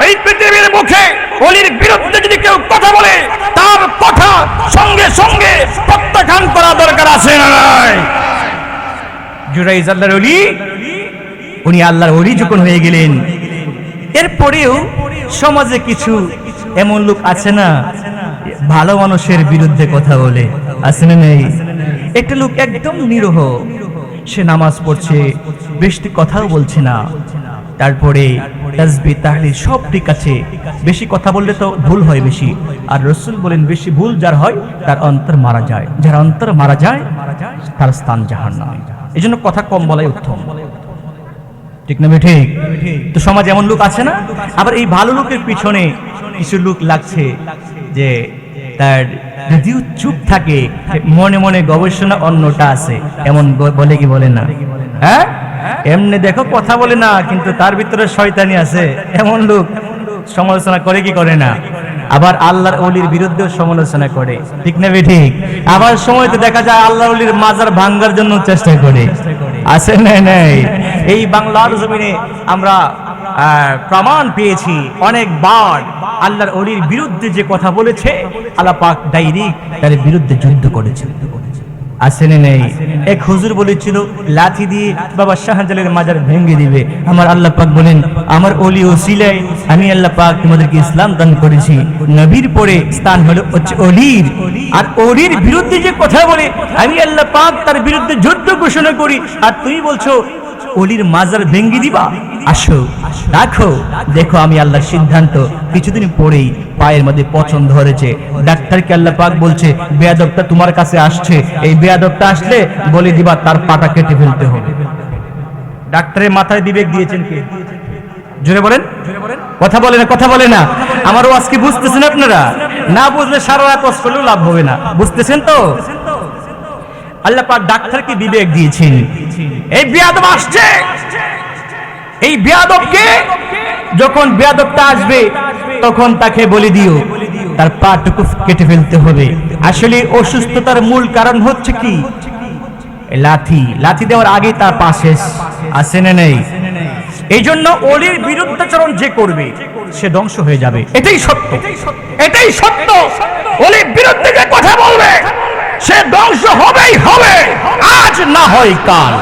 এই পৃথিবীর মুখে ওলির বিরুদ্ধে যদি কেউ কথা বলে তার কথা সঙ্গে সঙ্গে প্রত্যাখ্যান করা দরকার আছে না নাই? জুরাইজ আল্লাহর ওলি, উনি আল্লাহর ওলি যখন হয়ে গেলেন, এরপরেও সমাজে কিছু এমন লোক আছে না ভালো মানুষের বিরুদ্ধে কথা বলে, আছে না নেই? একটা লোক একদম নিরহ, সে নামাজ পড়ছে, বেশি কথাও বলছে না, তারপরে তাসবিহ তাহলিল সব ঠিক আছে, বেশি কথা বললে তো ভুল হয় বেশি, আর রাসূল বলেন বেশি ভুল যার হয় তার অন্তর মারা যায়, যার অন্তর মারা যায় তার স্থান জাহান্নামে। এজন্য কথা কম বলাই উত্তম, ঠিক না ঠিক? তো সমাজে এমন লোক আছে না? আবার এই ভালো লোকের পিছনে কিছু লোক লাগছে যে তার যদিও চুপ থাকে মনে মনে গবেষণা অন্যটা আছে, এমন বলে কি বলে না? হ্যাঁ, এমনি দেখো কথা বলে না কিন্তু তার ভিতরে শয়তানি আছে, এমন লোক সমালোচনা করে কি করে না? আবার আল্লাহর ওলির বিরুদ্ধেও সমালোচনা করে, ঠিক না ঠিক? আবার সময় তো দেখা যায় আল্লাহর ওলির মাজার ভাঙার জন্য চেষ্টা করে, আছে না নাই? এই বাংলার জমিনে আমরা প্রমাণ পেয়েছি অনেকবার আল্লাহর ওলির বিরুদ্ধে যে কথা বলেছে আল্লাহ পাক ডাইরেক্ট তার বিরুদ্ধে যুদ্ধ করেছে, আছে না নাই? এক হুজুর বলেছিল লাঠি দিয়ে বাবা শাহজালালের মাজার ভেঙে দিবে, আমার আল্লাহ পাক বলেন আমার ওলি ওসিলায় আমি আল্লাহ পাক তোমাদেরকে ইসলাম দান করেছি। নবীর পরে স্থান হলো ওলির, আর ওলির বিরুদ্ধে যে কথা বলে আমি আল্লাহ পাক তার বিরুদ্ধে যুদ্ধ ঘোষণা করি, আর তুমি বলছো ওলির মাজার ভেঙে দিবা? আসো রাখো, দেখো আমি আল্লাহর সিদ্ধান্ত। কিছুদিন পরেই পায়ের মধ্যে পচন ধরেছে, ডাক্তারকে আল্লাহ পাক বলছে বেয়াদবটা তোমার কাছে আসছে, এই বেয়াদবটা আসলে বলে দিবা তার পাটা কেটে ফেলতে হবে। ডাক্তারের মাথায় বিবেক দিয়েছেন কে? জোরে বলেন, কথা বলে না, কথা বলে না। আমারও আজকে বুঝতেছেন আপনারা? না বুঝলে সারা রাত কষ্ট করলেও লাভ হবে না, বুঝতেছেন তো? আল্লাহ পাক ডাক্তারকে বিবেক দিয়েছেন, এই বেয়াদব আসছে, এই বেয়াদবকে যখন বেয়াদবটা আসবে তখন তাকে বলে দিও তার পাটুকু কেটে ফেলতে হবে। আসলে অসুস্থতার মূল কারণ হচ্ছে কি? লাঠি, লাঠি দেওয়ার আগে তার পা শেষ, আছে না নেই? এই জন্য ওলির বিরুদ্ধাচরণ যে করবে সে ধ্বংস হয়ে যাবে, এটাই সত্য, এটাই সত্য। ওলির বিরুদ্ধে যে কথা বলবে সে ধ্বংস হবেই হবে, আজ না হয় কাল।